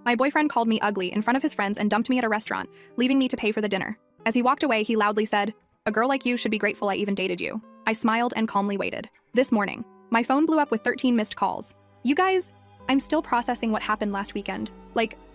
My boyfriend called me ugly in front of his friends and dumped me at a restaurant, leaving me to pay for the dinner. As he walked away, he loudly said, "A girl like you should be grateful I even dated you." I smiled and calmly waited. This morning, my phone blew up with 13 missed calls. You guys, I'm still processing what happened last weekend.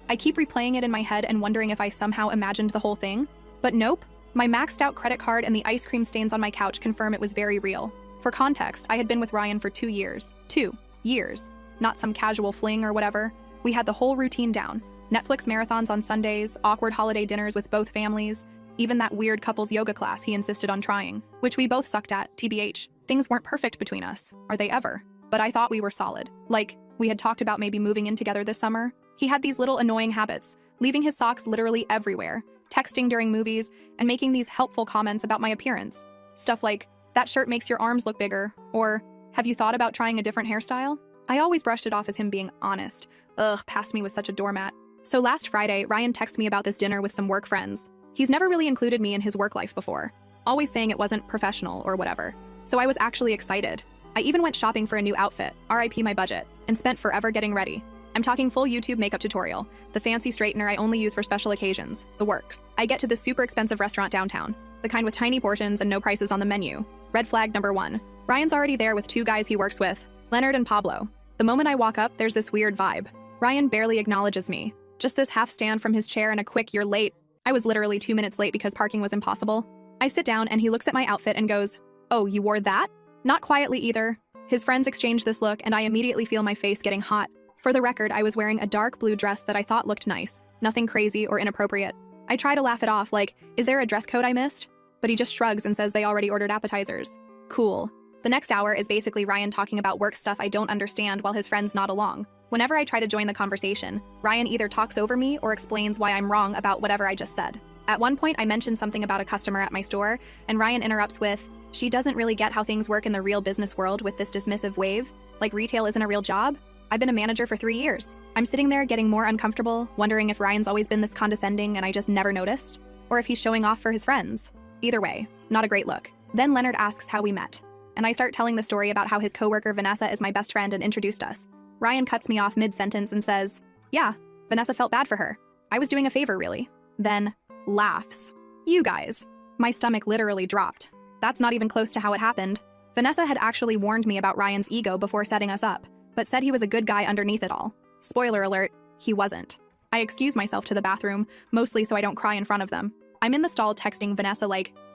I keep replaying it in my head and wondering if I somehow imagined the whole thing. But nope, my maxed out credit card and the ice cream stains on my couch confirm it was very real. For context, I had been with Ryan for 2 years. 2 years. Not some casual fling or whatever. We had the whole routine down. Netflix marathons on Sundays, awkward holiday dinners with both families, even that weird couples yoga class he insisted on trying, which we both sucked at, TBH. Things weren't perfect between us. Are they ever? But I thought we were solid. We had talked about maybe moving in together this summer. He had these little annoying habits, leaving his socks literally everywhere, texting during movies, and making these helpful comments about my appearance. Stuff like, "That shirt makes your arms look bigger," or, "Have you thought about trying a different hairstyle?" I always brushed it off as him being honest. Past me was such a doormat. So last Friday, Ryan texted me about this dinner with some work friends. He's never really included me in his work life before, always saying it wasn't professional or whatever. So I was actually excited. I even went shopping for a new outfit, RIP my budget, and spent forever getting ready. I'm talking full YouTube makeup tutorial, the fancy straightener I only use for special occasions, the works. I get to this super expensive restaurant downtown, the kind with tiny portions and no prices on the menu. Red flag number 1. Ryan's already there with 2 guys he works with, Leonard and Pablo. The moment I walk up, there's this weird vibe. Ryan barely acknowledges me. Just this half stand from his chair and a quick "you're late." I was literally 2 minutes late because parking was impossible. I sit down and he looks at my outfit and goes, "Oh, you wore that?" Not quietly either. His friends exchange this look and I immediately feel my face getting hot. For the record, I was wearing a dark blue dress that I thought looked nice, nothing crazy or inappropriate. I try to laugh it off is there a dress code I missed? But he just shrugs and says they already ordered appetizers. Cool. The next hour is basically Ryan talking about work stuff I don't understand while his friends nod along. Whenever I try to join the conversation, Ryan either talks over me or explains why I'm wrong about whatever I just said. At one point, I mentioned something about a customer at my store, and Ryan interrupts with, "She doesn't really get how things work in the real business world with this dismissive wave. Retail isn't a real job." I've been a manager for 3 years. I'm sitting there getting more uncomfortable, wondering if Ryan's always been this condescending and I just never noticed, or if he's showing off for his friends. Either way, not a great look. Then Leonard asks how we met, and I start telling the story about how his coworker Vanessa is my best friend and introduced us. Ryan cuts me off mid-sentence and says, "Yeah, Vanessa felt bad for her. I was doing a favor, really." Then laughs. You guys. My stomach literally dropped. That's not even close to how it happened. Vanessa had actually warned me about Ryan's ego before setting us up, but said he was a good guy underneath it all. Spoiler alert, he wasn't. I excuse myself to the bathroom, mostly so I don't cry in front of them. I'm in the stall texting Vanessa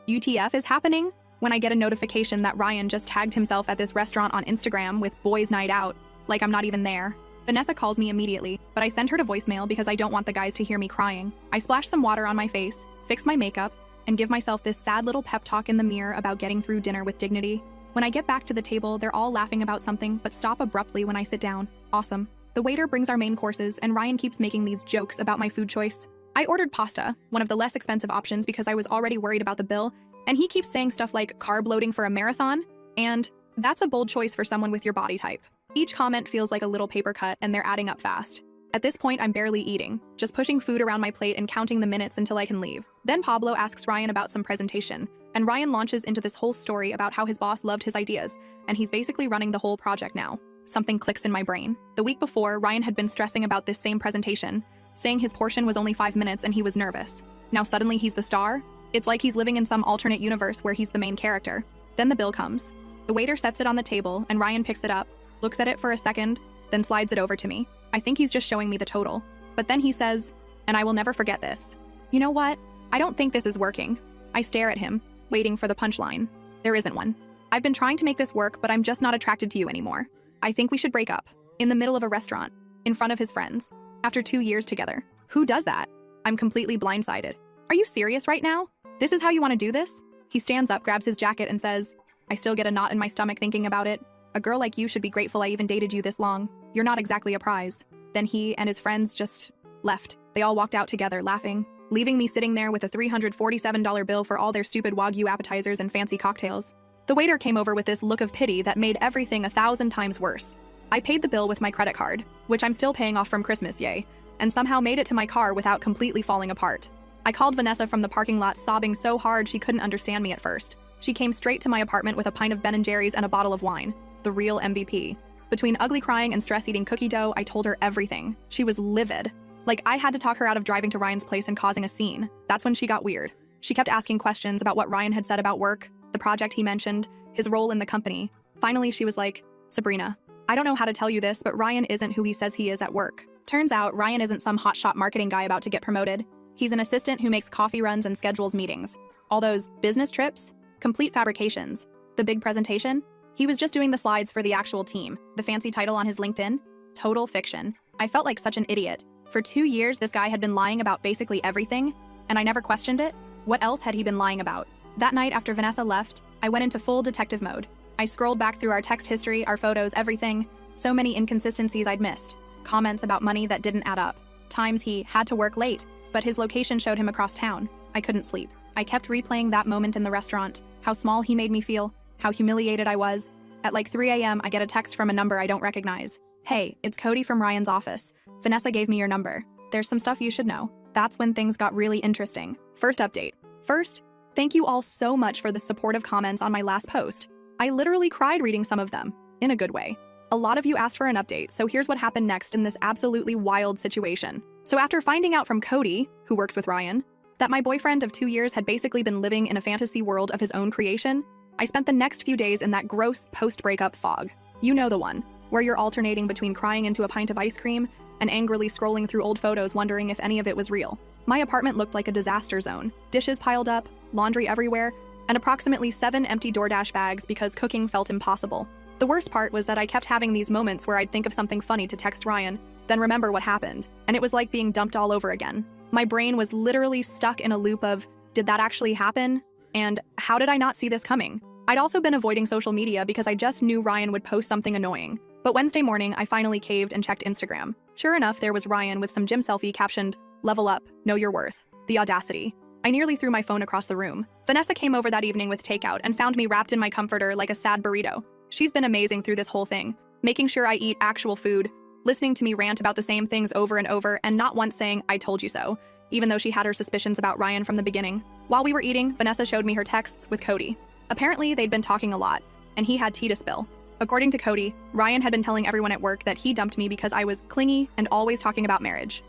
"UTF is happening?" when I get a notification that Ryan just tagged himself at this restaurant on Instagram with boys' night out. I'm not even there. Vanessa calls me immediately, but I send her to voicemail because I don't want the guys to hear me crying. I splash some water on my face, fix my makeup, and give myself this sad little pep talk in the mirror about getting through dinner with dignity. When I get back to the table, they're all laughing about something, but stop abruptly when I sit down. Awesome. The waiter brings our main courses, and Ryan keeps making these jokes about my food choice. I ordered pasta, one of the less expensive options because I was already worried about the bill, and he keeps saying stuff like carb loading for a marathon, and that's a bold choice for someone with your body type. Each comment feels like a little paper cut, and they're adding up fast. At this point, I'm barely eating, just pushing food around my plate and counting the minutes until I can leave. Then Pablo asks Ryan about some presentation, and Ryan launches into this whole story about how his boss loved his ideas, and he's basically running the whole project now. Something clicks in my brain. The week before, Ryan had been stressing about this same presentation, saying his portion was only 5 minutes and he was nervous. Now suddenly he's the star? It's like he's living in some alternate universe where he's the main character. Then the bill comes. The waiter sets it on the table, and Ryan picks it up, looks at it for a second, then slides it over to me. I think he's just showing me the total. But then he says, and I will never forget this, "You know what? I don't think this is working." I stare at him, waiting for the punchline. There isn't one. "I've been trying to make this work, but I'm just not attracted to you anymore. I think we should break up." In the middle of a restaurant, in front of his friends, after 2 years together. Who does that? I'm completely blindsided. Are you serious right now? This is how you want to do this? He stands up, grabs his jacket, and says, I still get a knot in my stomach thinking about it. "A girl like you should be grateful I even dated you this long. You're not exactly a prize." Then he and his friends just left. They all walked out together, laughing, leaving me sitting there with a $347 bill for all their stupid Wagyu appetizers and fancy cocktails. The waiter came over with this look of pity that made everything 1,000 times worse. I paid the bill with my credit card, which I'm still paying off from Christmas, yay, and somehow made it to my car without completely falling apart. I called Vanessa from the parking lot sobbing so hard she couldn't understand me at first. She came straight to my apartment with a pint of Ben & Jerry's and a bottle of wine. The real MVP. Between ugly crying and stress eating cookie dough, I told her everything. She was livid. Like, I had to talk her out of driving to Ryan's place and causing a scene. That's when she got weird. She kept asking questions about what Ryan had said about work, the project he mentioned, his role in the company. Finally, she was like, "Sabrina, I don't know how to tell you this, but Ryan isn't who he says he is at work." Turns out, Ryan isn't some hotshot marketing guy about to get promoted. He's an assistant who makes coffee runs and schedules meetings. All those business trips? Complete fabrications. The big presentation? He was just doing the slides for the actual team. The fancy title on his LinkedIn? Total fiction. I felt like such an idiot. For 2 years, this guy had been lying about basically everything, and I never questioned it. What else had he been lying about? That night after Vanessa left, I went into full detective mode. I scrolled back through our text history, our photos, everything. So many inconsistencies I'd missed. Comments about money that didn't add up. Times he had to work late, but his location showed him across town. I couldn't sleep. I kept replaying that moment in the restaurant, how small he made me feel, how humiliated I was. At like 3 a.m., I get a text from a number I don't recognize. "Hey, it's Cody from Ryan's office. Vanessa gave me your number. There's some stuff you should know." That's when things got really interesting. First update. First, thank you all so much for the supportive comments on my last post. I literally cried reading some of them, in a good way. A lot of you asked for an update, so here's what happened next in this absolutely wild situation. So after finding out from Cody, who works with Ryan, that my boyfriend of 2 years had basically been living in a fantasy world of his own creation, I spent the next few days in that gross post-breakup fog. You know the one, where you're alternating between crying into a pint of ice cream and angrily scrolling through old photos wondering if any of it was real. My apartment looked like a disaster zone. Dishes piled up, laundry everywhere, and approximately 7 empty DoorDash bags because cooking felt impossible. The worst part was that I kept having these moments where I'd think of something funny to text Ryan, then remember what happened, and it was like being dumped all over again. My brain was literally stuck in a loop of, did that actually happen? And how did I not see this coming? I'd also been avoiding social media because I just knew Ryan would post something annoying. But Wednesday morning, I finally caved and checked Instagram. Sure enough, there was Ryan with some gym selfie captioned, "Level up, know your worth." The audacity. I nearly threw my phone across the room. Vanessa came over that evening with takeout and found me wrapped in my comforter like a sad burrito. She's been amazing through this whole thing, making sure I eat actual food, listening to me rant about the same things over and over, and not once saying, "I told you so," even though she had her suspicions about Ryan from the beginning. While we were eating, Vanessa showed me her texts with Cody. Apparently, they'd been talking a lot, and he had tea to spill. According to Cody, Ryan had been telling everyone at work that he dumped me because I was clingy and always talking about marriage.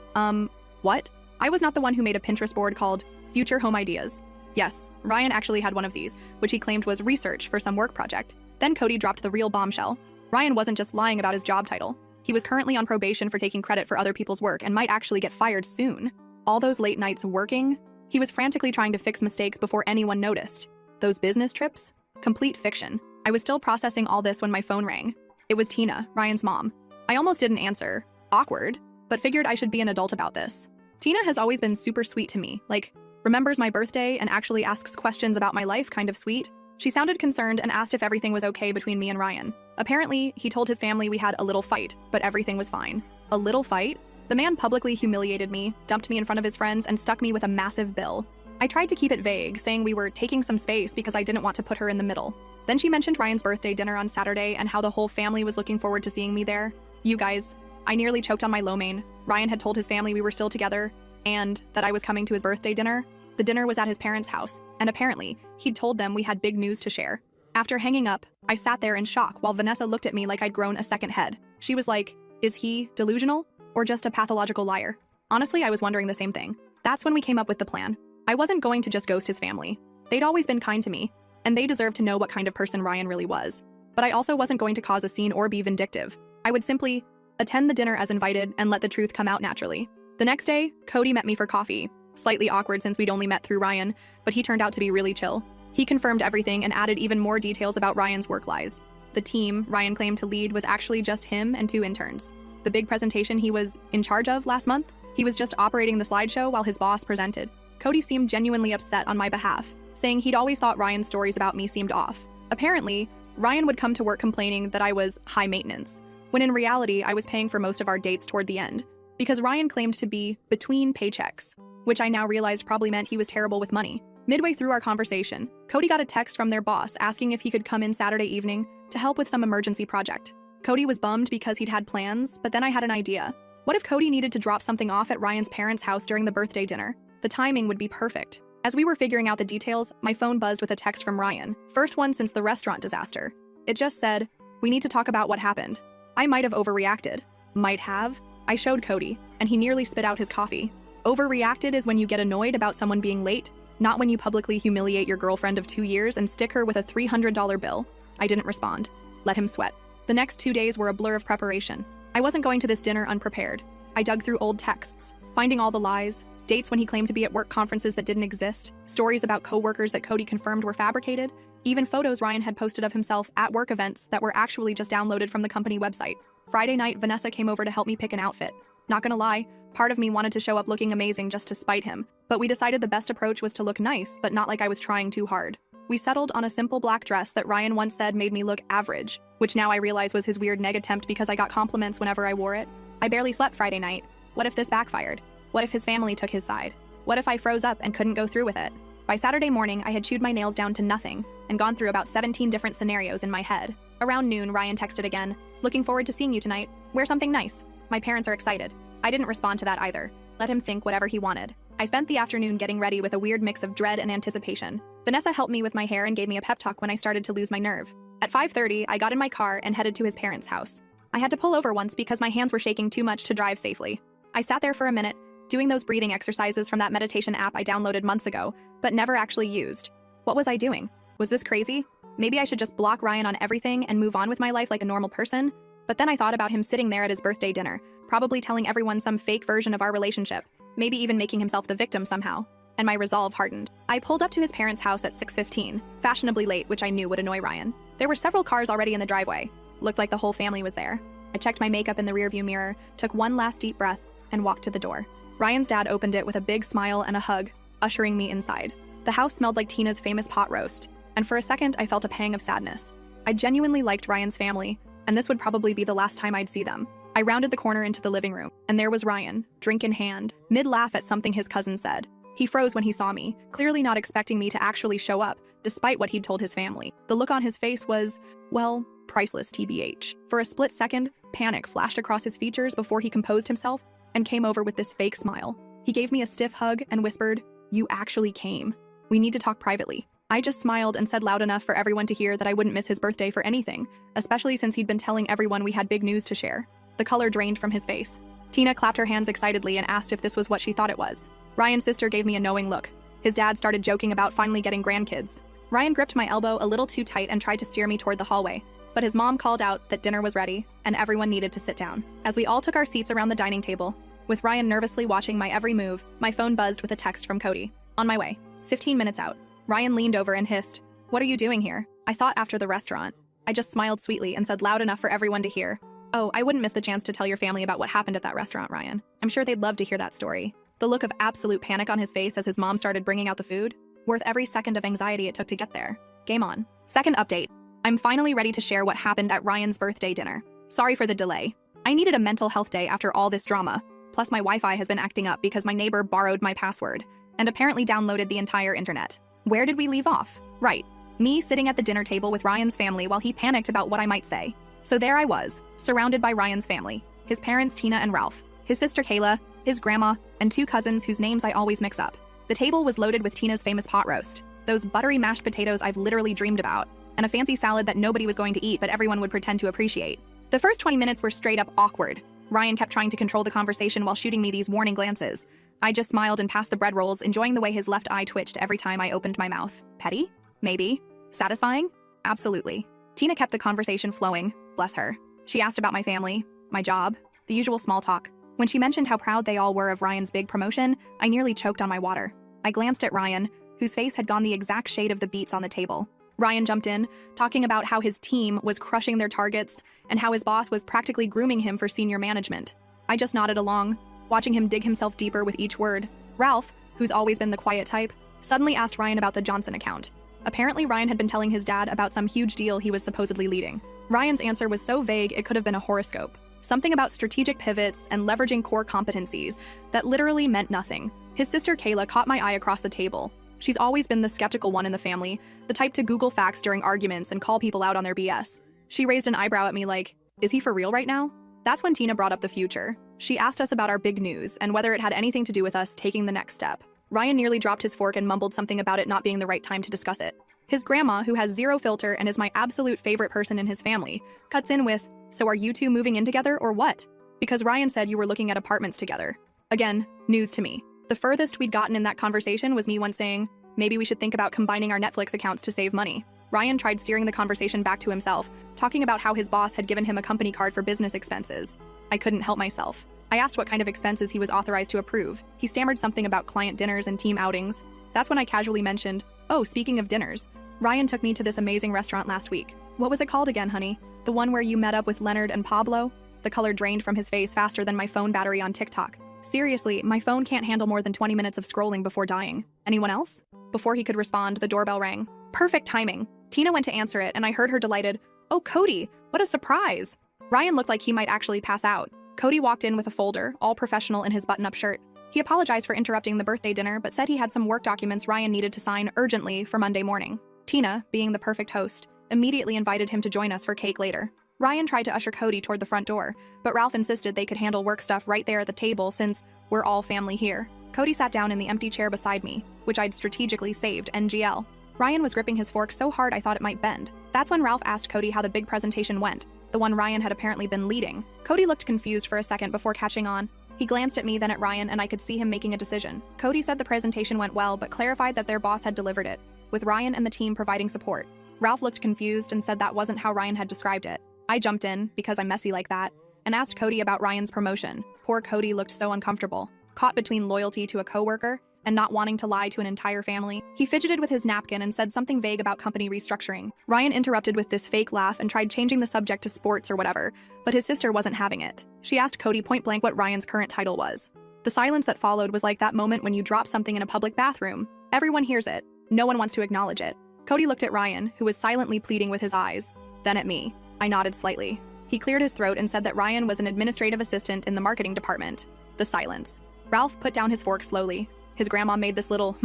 What? I was not the one who made a Pinterest board called Future Home Ideas. Yes, Ryan actually had one of these, which he claimed was research for some work project. Then Cody dropped the real bombshell. Ryan wasn't just lying about his job title. He was currently on probation for taking credit for other people's work and might actually get fired soon. All those late nights working, he was frantically trying to fix mistakes before anyone noticed. Those business trips? Complete fiction. I was still processing all this when my phone rang. It was Tina, Ryan's mom. I almost didn't answer. Awkward, but figured I should be an adult about this. Tina has always been super sweet to me, like, remembers my birthday and actually asks questions about my life, kind of sweet. She sounded concerned and asked if everything was okay between me and Ryan. Apparently, he told his family we had a little fight, but everything was fine. A little fight? The man publicly humiliated me, dumped me in front of his friends, and stuck me with a massive bill. I tried to keep it vague, saying we were taking some space because I didn't want to put her in the middle. Then she mentioned Ryan's birthday dinner on Saturday and how the whole family was looking forward to seeing me there. You guys, I nearly choked on my lo mein. Ryan had told his family we were still together and that I was coming to his birthday dinner. The dinner was at his parents' house, and apparently, he'd told them we had big news to share. After hanging up, I sat there in shock while Vanessa looked at me like I'd grown a second head. She was like, is he delusional or just a pathological liar? Honestly, I was wondering the same thing. That's when we came up with the plan. I wasn't going to just ghost his family. They'd always been kind to me, and they deserved to know what kind of person Ryan really was. But I also wasn't going to cause a scene or be vindictive. I would simply attend the dinner as invited and let the truth come out naturally. The next day, Cody met me for coffee. Slightly awkward since we'd only met through Ryan, but he turned out to be really chill. He confirmed everything and added even more details about Ryan's work lies. The team Ryan claimed to lead was actually just him and 2 interns. The big presentation he was in charge of last month, he was just operating the slideshow while his boss presented. Cody seemed genuinely upset on my behalf, saying he'd always thought Ryan's stories about me seemed off. Apparently, Ryan would come to work complaining that I was high maintenance, when in reality I was paying for most of our dates toward the end, because Ryan claimed to be between paychecks, which I now realized probably meant he was terrible with money. Midway through our conversation, Cody got a text from their boss asking if he could come in Saturday evening to help with some emergency project. Cody was bummed because he'd had plans, but then I had an idea. What if Cody needed to drop something off at Ryan's parents' house during the birthday dinner? The timing would be perfect. As we were figuring out the details, my phone buzzed with a text from Ryan. First one since the restaurant disaster. It just said, "We need to talk about what happened." I might have overreacted. Might have. I showed Cody. and he nearly spit out his coffee. Overreacted is when you get annoyed about someone being late, not when you publicly humiliate your girlfriend of 2 years and stick her with a $300 bill. I didn't respond. Let him sweat. The next 2 days were a blur of preparation. I wasn't going to this dinner unprepared. I dug through old texts, finding all the lies, dates when he claimed to be at work conferences that didn't exist, stories about coworkers that Cody confirmed were fabricated, even photos Ryan had posted of himself at work events that were actually just downloaded from the company website. Friday night, Vanessa came over to help me pick an outfit. Not gonna lie, part of me wanted to show up looking amazing just to spite him, but we decided the best approach was to look nice, but not like I was trying too hard. We settled on a simple black dress that Ryan once said made me look average, which now I realize was his weird neg attempt because I got compliments whenever I wore it. I barely slept Friday night. What if this backfired? What if his family took his side? What if I froze up and couldn't go through with it? By Saturday morning, I had chewed my nails down to nothing and gone through about 17 different scenarios in my head. Around noon, Ryan texted again, "Looking forward to seeing you tonight. Wear something nice. My parents are excited." I didn't respond to that either. Let him think whatever he wanted. I spent the afternoon getting ready with a weird mix of dread and anticipation. Vanessa helped me with my hair and gave me a pep talk when I started to lose my nerve. At 5:30, I got in my car and headed to his parents' house. I had to pull over once because my hands were shaking too much to drive safely. I sat there for a minute, doing those breathing exercises from that meditation app I downloaded months ago, but never actually used. What was I doing? Was this crazy? Maybe I should just block Ryan on everything and move on with my life like a normal person? But then I thought about him sitting there at his birthday dinner, probably telling everyone some fake version of our relationship, maybe even making himself the victim somehow. And my resolve hardened. I pulled up to his parents' house at 6:15, fashionably late, which I knew would annoy Ryan. There were several cars already in the driveway. Looked like the whole family was there. I checked my makeup in the rearview mirror, took one last deep breath, and walked to the door. Ryan's dad opened it with a big smile and a hug, ushering me inside. The house smelled like Tina's famous pot roast, and for a second I felt a pang of sadness. I genuinely liked Ryan's family, and this would probably be the last time I'd see them. I rounded the corner into the living room, and there was Ryan, drink in hand, mid-laugh at something his cousin said. He froze when he saw me, clearly not expecting me to actually show up, despite what he'd told his family. The look on his face was, well, priceless TBH. For a split second, panic flashed across his features before he composed himself and came over with this fake smile. He gave me a stiff hug and whispered, "You actually came. We need to talk privately." I just smiled and said loud enough for everyone to hear that I wouldn't miss his birthday for anything, especially since he'd been telling everyone we had big news to share. The color drained from his face. Tina clapped her hands excitedly and asked if this was what she thought it was. Ryan's sister gave me a knowing look. His dad started joking about finally getting grandkids. Ryan gripped my elbow a little too tight and tried to steer me toward the hallway, but his mom called out that dinner was ready and everyone needed to sit down. As we all took our seats around the dining table, with Ryan nervously watching my every move, my phone buzzed with a text from Cody. On my way. 15 minutes out. Ryan leaned over and hissed, "What are you doing here?" I thought after the restaurant. I just smiled sweetly and said loud enough for everyone to hear, "Oh, I wouldn't miss the chance to tell your family about what happened at that restaurant, Ryan. I'm sure they'd love to hear that story." The look of absolute panic on his face as his mom started bringing out the food, worth every second of anxiety it took to get there. Game on. Second update. I'm finally ready to share what happened at Ryan's birthday dinner. Sorry for the delay. I needed a mental health day after all this drama. Plus my Wi-Fi has been acting up because my neighbor borrowed my password and apparently downloaded the entire internet. Where did we leave off? Right. Me sitting at the dinner table with Ryan's family while he panicked about what I might say. So there I was, surrounded by Ryan's family. His parents, Tina and Ralph. His sister, Kayla. His grandma. And 2 cousins whose names I always mix up. The table was loaded with Tina's famous pot roast. Those buttery mashed potatoes I've literally dreamed about. And a fancy salad that nobody was going to eat but everyone would pretend to appreciate. The first 20 minutes were straight up awkward. Ryan kept trying to control the conversation while shooting me these warning glances. I just smiled and passed the bread rolls, enjoying the way his left eye twitched every time I opened my mouth. Petty? Maybe. Satisfying? Absolutely. Tina kept the conversation flowing, bless her. She asked about my family, my job, the usual small talk. When she mentioned how proud they all were of Ryan's big promotion, I nearly choked on my water. I glanced at Ryan, whose face had gone the exact shade of the beets on the table. Ryan jumped in, talking about how his team was crushing their targets and how his boss was practically grooming him for senior management. I just nodded along, watching him dig himself deeper with each word. Ralph, who's always been the quiet type, suddenly asked Ryan about the Johnson account. Apparently Ryan had been telling his dad about some huge deal he was supposedly leading. Ryan's answer was so vague it could have been a horoscope. Something about strategic pivots and leveraging core competencies that literally meant nothing. His sister Kayla caught my eye across the table. She's always been the skeptical one in the family, the type to Google facts during arguments and call people out on their BS. She raised an eyebrow at me like, "Is he for real right now?" That's when Tina brought up the future. She asked us about our big news and whether it had anything to do with us taking the next step. Ryan nearly dropped his fork and mumbled something about it not being the right time to discuss it. His grandma, who has zero filter and is my absolute favorite person in his family, cuts in with, "So are you two moving in together or what?" Because Ryan said you were looking at apartments together. Again, news to me. The furthest we'd gotten in that conversation was me once saying, maybe we should think about combining our Netflix accounts to save money. Ryan tried steering the conversation back to himself, talking about how his boss had given him a company card for business expenses. I couldn't help myself. I asked what kind of expenses he was authorized to approve. He stammered something about client dinners and team outings. That's when I casually mentioned, oh, speaking of dinners, Ryan took me to this amazing restaurant last week. What was it called again, honey? The one where you met up with Leonard and Pablo? The color drained from his face faster than my phone battery on TikTok. Seriously, my phone can't handle more than 20 minutes of scrolling before dying. Anyone else? Before he could respond, the doorbell rang. Perfect timing. Tina went to answer it, and I heard her delighted, oh, Cody, what a surprise. Ryan looked like he might actually pass out. Cody walked in with a folder, all professional in his button-up shirt. He apologized for interrupting the birthday dinner, but said he had some work documents Ryan needed to sign urgently for Monday morning. Tina, being the perfect host, immediately invited him to join us for cake later. Ryan tried to usher Cody toward the front door, but Ralph insisted they could handle work stuff right there at the table since we're all family here. Cody sat down in the empty chair beside me, which I'd strategically saved NGL. Ryan was gripping his fork so hard I thought it might bend. That's when Ralph asked Cody how the big presentation went, the one Ryan had apparently been leading. Cody looked confused for a second before catching on. He glanced at me, then at Ryan, and I could see him making a decision. Cody said the presentation went well, but clarified that their boss had delivered it, with Ryan and the team providing support. Ralph looked confused and said that wasn't how Ryan had described it. I jumped in, because I'm messy like that, and asked Cody about Ryan's promotion. Poor Cody looked so uncomfortable, caught between loyalty to a coworker and not wanting to lie to an entire family. He fidgeted with his napkin and said something vague about company restructuring. Ryan interrupted with this fake laugh and tried changing the subject to sports or whatever, but his sister wasn't having it. She asked Cody point blank what Ryan's current title was. The silence that followed was like that moment when you drop something in a public bathroom. Everyone hears it. No one wants to acknowledge it. Cody looked at Ryan, who was silently pleading with his eyes, then at me. I nodded slightly. He cleared his throat and said that Ryan was an administrative assistant in the marketing department. The silence. Ralph put down his fork slowly. His grandma made this little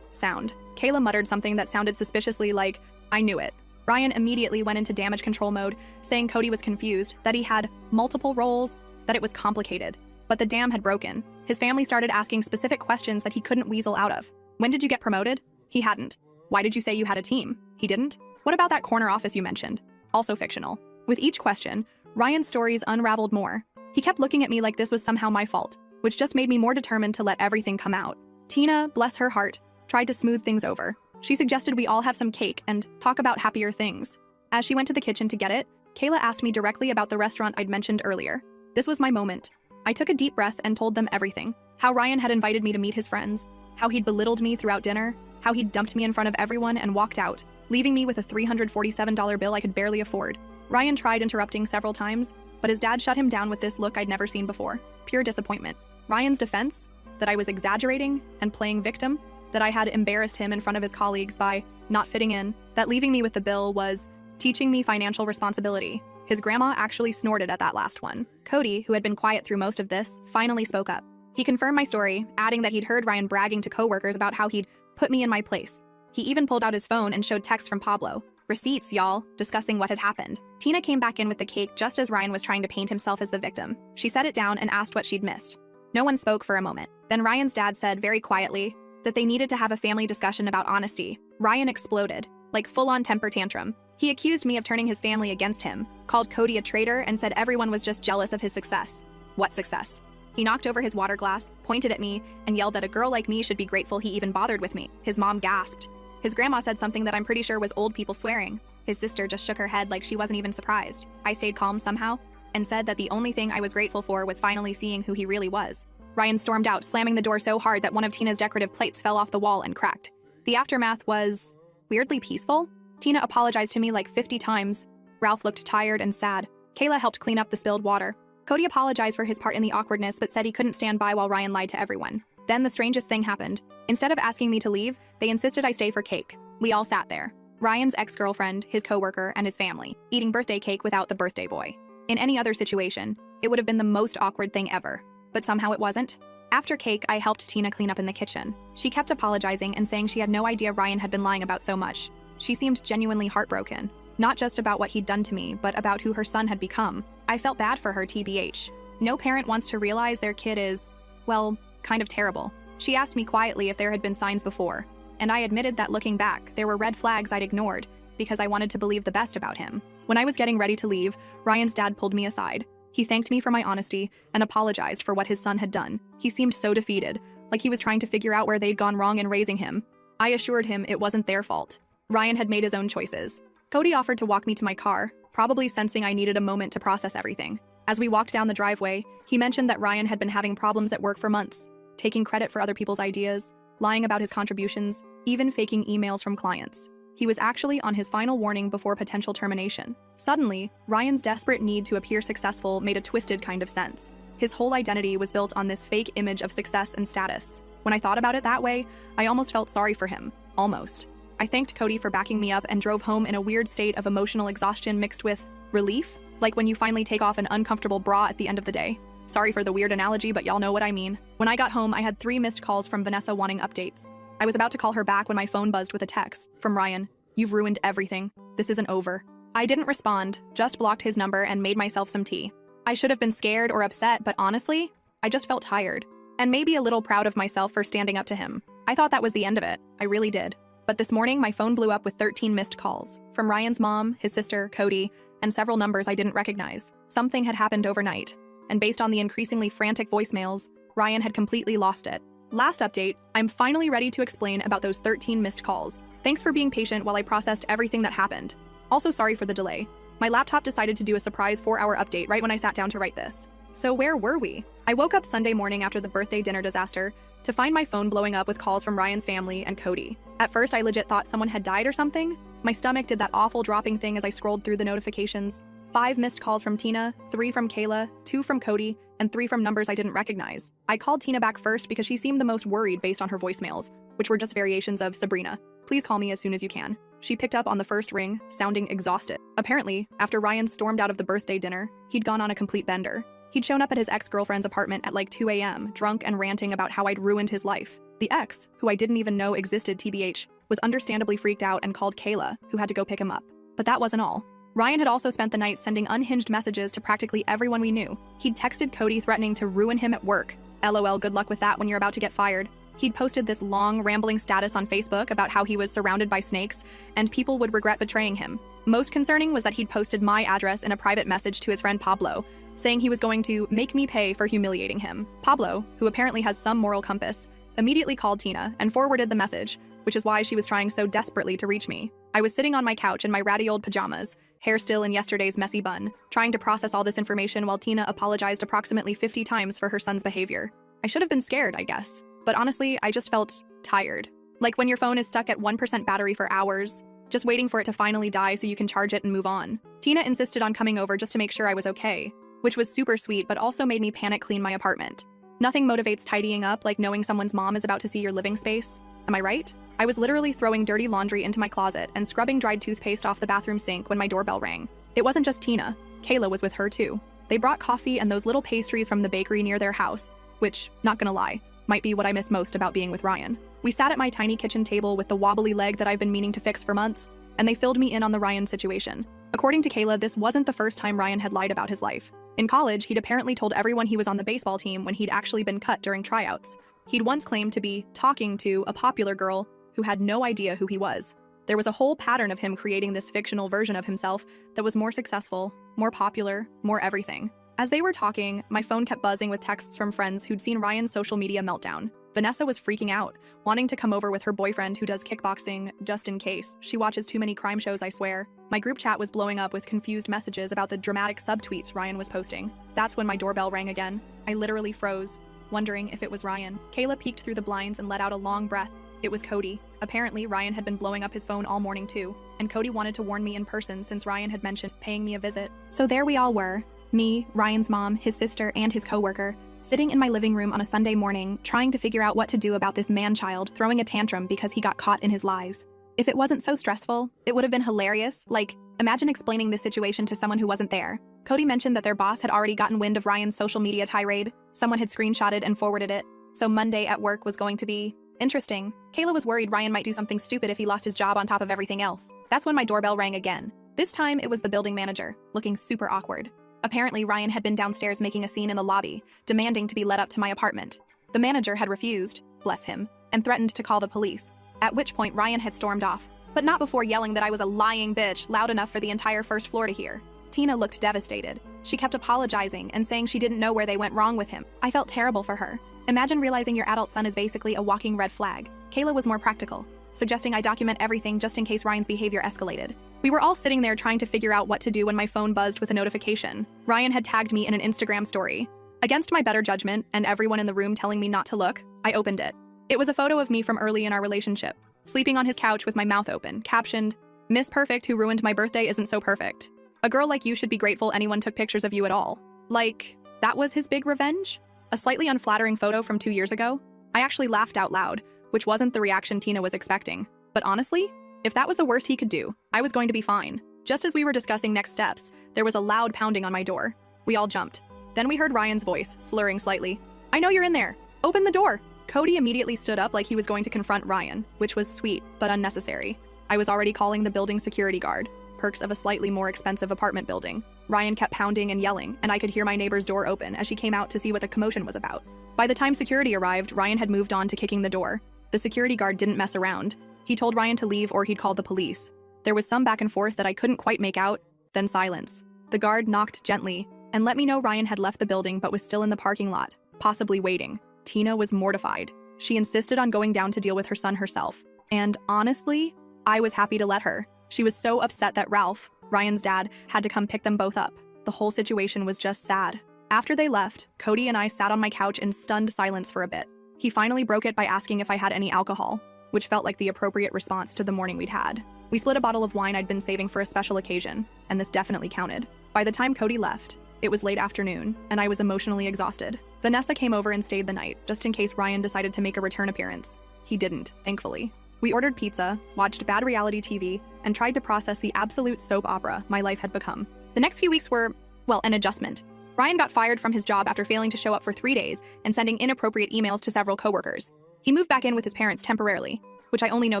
sound. Kayla muttered something that sounded suspiciously like, I knew it. Ryan immediately went into damage control mode, saying Cody was confused, that he had multiple roles, that it was complicated. But the dam had broken. His family started asking specific questions that he couldn't weasel out of. When did you get promoted? He hadn't. Why did you say you had a team? He didn't. What about that corner office you mentioned? Also fictional. With each question, Ryan's stories unraveled more. He kept looking at me like this was somehow my fault, which just made me more determined to let everything come out. Tina, bless her heart, tried to smooth things over. She suggested we all have some cake and talk about happier things. As she went to the kitchen to get it, Kayla asked me directly about the restaurant I'd mentioned earlier. This was my moment. I took a deep breath and told them everything. How Ryan had invited me to meet his friends, how he'd belittled me throughout dinner, how he'd dumped me in front of everyone and walked out, leaving me with a $347 bill I could barely afford. Ryan tried interrupting several times, but his dad shut him down with this look I'd never seen before. Pure disappointment. Ryan's defense? That I was exaggerating and playing victim, that I had embarrassed him in front of his colleagues by not fitting in, that leaving me with the bill was teaching me financial responsibility. His grandma actually snorted at that last one. Cody, who had been quiet through most of this, finally spoke up. He confirmed my story, adding that he'd heard Ryan bragging to coworkers about how he'd put me in my place. He even pulled out his phone and showed texts from Pablo. Receipts, y'all, discussing what had happened. Tina came back in with the cake just as Ryan was trying to paint himself as the victim. She set it down and asked what she'd missed. No one spoke for a moment. Then Ryan's dad said very quietly that they needed to have a family discussion about honesty. Ryan exploded, like full-on temper tantrum. He accused me of turning his family against him, called Cody a traitor, and said everyone was just jealous of his success. What success? He knocked over his water glass, pointed at me, and yelled that a girl like me should be grateful he even bothered with me. His mom gasped. His grandma said something that I'm pretty sure was old people swearing. His sister just shook her head like she wasn't even surprised. I stayed calm somehow, and said that the only thing I was grateful for was finally seeing who he really was. Ryan stormed out, slamming the door so hard that one of Tina's decorative plates fell off the wall and cracked. The aftermath was weirdly peaceful. Tina apologized to me like 50 times. Ralph looked tired and sad. Kayla helped clean up the spilled water. Cody apologized for his part in the awkwardness but said he couldn't stand by while Ryan lied to everyone. Then the strangest thing happened. Instead of asking me to leave, they insisted I stay for cake. We all sat there. Ryan's ex-girlfriend, his coworker, and his family, eating birthday cake without the birthday boy. In any other situation, it would have been the most awkward thing ever. But somehow it wasn't. After cake, I helped Tina clean up in the kitchen. She kept apologizing and saying she had no idea Ryan had been lying about so much. She seemed genuinely heartbroken, not just about what he'd done to me, but about who her son had become. I felt bad for her, TBH. No parent wants to realize their kid is, well, kind of terrible. She asked me quietly if there had been signs before, and I admitted that looking back, there were red flags I'd ignored because I wanted to believe the best about him. When I was getting ready to leave, Ryan's dad pulled me aside. He thanked me for my honesty and apologized for what his son had done. He seemed so defeated, like he was trying to figure out where they'd gone wrong in raising him. I assured him it wasn't their fault. Ryan had made his own choices. Cody offered to walk me to my car, probably sensing I needed a moment to process everything. As we walked down the driveway, he mentioned that Ryan had been having problems at work for months, taking credit for other people's ideas, lying about his contributions, even faking emails from clients. He was actually on his final warning before potential termination. Suddenly, Ryan's desperate need to appear successful made a twisted kind of sense. His whole identity was built on this fake image of success and status. When I thought about it that way, I almost felt sorry for him. Almost. I thanked Cody for backing me up and drove home in a weird state of emotional exhaustion mixed with relief, like when you finally take off an uncomfortable bra at the end of the day. Sorry for the weird analogy, but y'all know what I mean. When I got home, I had 3 missed calls from Vanessa wanting updates. I was about to call her back when my phone buzzed with a text from Ryan. "You've ruined everything. This isn't over." I didn't respond, just blocked his number and made myself some tea. I should have been scared or upset, but honestly, I just felt tired. And maybe a little proud of myself for standing up to him. I thought that was the end of it. I really did. But this morning, my phone blew up with 13 missed calls. From Ryan's mom, his sister, Cody, and several numbers I didn't recognize. Something had happened overnight. And based on the increasingly frantic voicemails, Ryan had completely lost it. Last update, I'm finally ready to explain about those 13 missed calls. Thanks for being patient while I processed everything that happened. Also sorry for the delay. My laptop decided to do a surprise 4-hour update right when I sat down to write this. So where were we? I woke up Sunday morning after the birthday dinner disaster to find my phone blowing up with calls from Ryan's family and Cody. At first, I legit thought someone had died or something. My stomach did that awful dropping thing as I scrolled through the notifications. 5 missed calls from Tina, 3 from Kayla, 2 from Cody, and 3 from numbers I didn't recognize. I called Tina back first because she seemed the most worried based on her voicemails, which were just variations of "Sabrina, please call me as soon as you can." She picked up on the first ring, sounding exhausted. Apparently, after Ryan stormed out of the birthday dinner, he'd gone on a complete bender. He'd shown up at his ex-girlfriend's apartment at like 2 a.m., drunk and ranting about how I'd ruined his life. The ex, who I didn't even know existed TBH, was understandably freaked out and called Kayla, who had to go pick him up. But that wasn't all. Ryan had also spent the night sending unhinged messages to practically everyone we knew. He'd texted Cody threatening to ruin him at work. LOL, good luck with that when you're about to get fired. He'd posted this long, rambling status on Facebook about how he was surrounded by snakes and people would regret betraying him. Most concerning was that he'd posted my address in a private message to his friend Pablo, saying he was going to make me pay for humiliating him. Pablo, who apparently has some moral compass, immediately called Tina and forwarded the message, which is why she was trying so desperately to reach me. I was sitting on my couch in my ratty old pajamas, hair still in yesterday's messy bun, trying to process all this information while Tina apologized approximately 50 times for her son's behavior. I should have been scared, I guess. But honestly, I just felt tired. Like when your phone is stuck at 1% battery for hours, just waiting for it to finally die so you can charge it and move on. Tina insisted on coming over just to make sure I was okay, which was super sweet but also made me panic clean my apartment. Nothing motivates tidying up like knowing someone's mom is about to see your living space. Am I right? I was literally throwing dirty laundry into my closet and scrubbing dried toothpaste off the bathroom sink when my doorbell rang. It wasn't just Tina. Kayla was with her too. They brought coffee and those little pastries from the bakery near their house, which, not gonna lie, might be what I miss most about being with Ryan. We sat at my tiny kitchen table with the wobbly leg that I've been meaning to fix for months, and they filled me in on the Ryan situation. According to Kayla, this wasn't the first time Ryan had lied about his life. In college, he'd apparently told everyone he was on the baseball team when he'd actually been cut during tryouts. He'd once claimed to be talking to a popular girl who had no idea who he was. There was a whole pattern of him creating this fictional version of himself that was more successful, more popular, more everything. As they were talking, my phone kept buzzing with texts from friends who'd seen Ryan's social media meltdown. Vanessa was freaking out, wanting to come over with her boyfriend who does kickboxing just in case. She watches too many crime shows, I swear. My group chat was blowing up with confused messages about the dramatic subtweets Ryan was posting. That's when my doorbell rang again. I literally froze, wondering if it was Ryan. Kayla peeked through the blinds and let out a long breath. It was Cody. Apparently, Ryan had been blowing up his phone all morning too, and Cody wanted to warn me in person since Ryan had mentioned paying me a visit. So there we all were. Me, Ryan's mom, his sister, and his coworker, sitting in my living room on a Sunday morning, trying to figure out what to do about this man-child throwing a tantrum because he got caught in his lies. If it wasn't so stressful, it would have been hilarious. Like, imagine explaining this situation to someone who wasn't there. Cody mentioned that their boss had already gotten wind of Ryan's social media tirade. Someone had screenshotted and forwarded it. So Monday at work was going to be interesting. Kayla was worried Ryan might do something stupid if he lost his job on top of everything else. That's when my doorbell rang again. This time, it was the building manager, looking super awkward. Apparently, Ryan had been downstairs making a scene in the lobby, demanding to be let up to my apartment. The manager had refused, bless him, and threatened to call the police, at which point Ryan had stormed off, but not before yelling that I was a lying bitch loud enough for the entire first floor to hear. Tina looked devastated. She kept apologizing and saying she didn't know where they went wrong with him. I felt terrible for her. Imagine realizing your adult son is basically a walking red flag. Kayla was more practical, suggesting I document everything just in case Ryan's behavior escalated. We were all sitting there trying to figure out what to do when my phone buzzed with a notification. Ryan had tagged me in an Instagram story. Against my better judgment and everyone in the room telling me not to look, I opened it. It was a photo of me from early in our relationship, sleeping on his couch with my mouth open, captioned, "Miss Perfect who ruined my birthday isn't so perfect. A girl like you should be grateful anyone took pictures of you at all." Like, that was his big revenge? A slightly unflattering photo from 2 years ago? I actually laughed out loud, which wasn't the reaction Tina was expecting. But honestly, if that was the worst he could do, I was going to be fine. Just as we were discussing next steps, there was a loud pounding on my door. We all jumped. Then we heard Ryan's voice, slurring slightly. "I know you're in there. Open the door." Cody immediately stood up like he was going to confront Ryan, which was sweet, but unnecessary. I was already calling the building security guard, perks of a slightly more expensive apartment building. Ryan kept pounding and yelling, and I could hear my neighbor's door open as she came out to see what the commotion was about. By the time security arrived, Ryan had moved on to kicking the door. The security guard didn't mess around. He told Ryan to leave or he'd call the police. There was some back and forth that I couldn't quite make out, then silence. The guard knocked gently and let me know Ryan had left the building but was still in the parking lot, possibly waiting. Tina was mortified. She insisted on going down to deal with her son herself. And honestly, I was happy to let her. She was so upset that Ralph, Ryan's dad, had to come pick them both up. The whole situation was just sad. After they left, Cody and I sat on my couch in stunned silence for a bit. He finally broke it by asking if I had any alcohol, which felt like the appropriate response to the morning we'd had. We split a bottle of wine I'd been saving for a special occasion, and this definitely counted. By the time Cody left, it was late afternoon, and I was emotionally exhausted. Vanessa came over and stayed the night, just in case Ryan decided to make a return appearance. He didn't, thankfully. We ordered pizza, watched bad reality TV, and tried to process the absolute soap opera my life had become. The next few weeks were, well, an adjustment. Ryan got fired from his job after failing to show up for 3 days and sending inappropriate emails to several coworkers. He moved back in with his parents temporarily, which I only know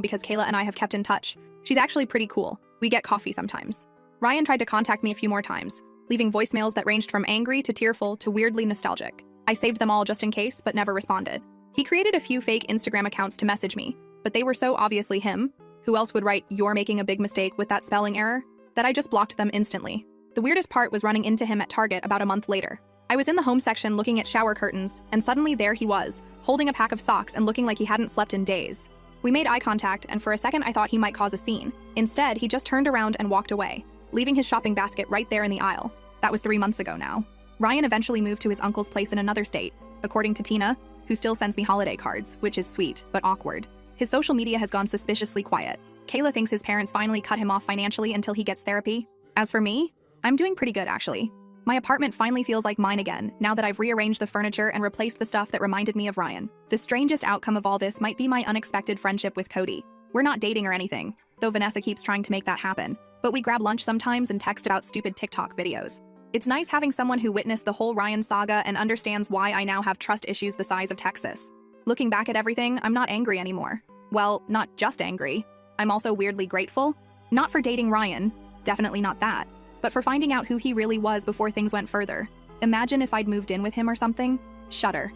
because Kayla and I have kept in touch. She's actually pretty cool. We get coffee sometimes. Ryan tried to contact me a few more times, leaving voicemails that ranged from angry to tearful to weirdly nostalgic. I saved them all just in case, but never responded. He created a few fake Instagram accounts to message me, but they were so obviously him, who else would write "you're making a big mistake" with that spelling error, that I just blocked them instantly. The weirdest part was running into him at Target about a month later. I was in the home section looking at shower curtains, and suddenly there he was, holding a pack of socks and looking like he hadn't slept in days. We made eye contact, and for a second I thought he might cause a scene. Instead, he just turned around and walked away, leaving his shopping basket right there in the aisle. That was 3 months ago now. Ryan eventually moved to his uncle's place in another state, according to Tina, who still sends me holiday cards, which is sweet, but awkward. His social media has gone suspiciously quiet. Kayla thinks his parents finally cut him off financially until he gets therapy. As for me, I'm doing pretty good, actually. My apartment finally feels like mine again, now that I've rearranged the furniture and replaced the stuff that reminded me of Ryan. The strangest outcome of all this might be my unexpected friendship with Cody. We're not dating or anything, though Vanessa keeps trying to make that happen, but we grab lunch sometimes and text about stupid TikTok videos. It's nice having someone who witnessed the whole Ryan saga and understands why I now have trust issues the size of Texas. Looking back at everything, I'm not angry anymore. Well, not just angry. I'm also weirdly grateful. Not for dating Ryan, definitely not that, but for finding out who he really was before things went further. Imagine if I'd moved in with him or something. Shudder.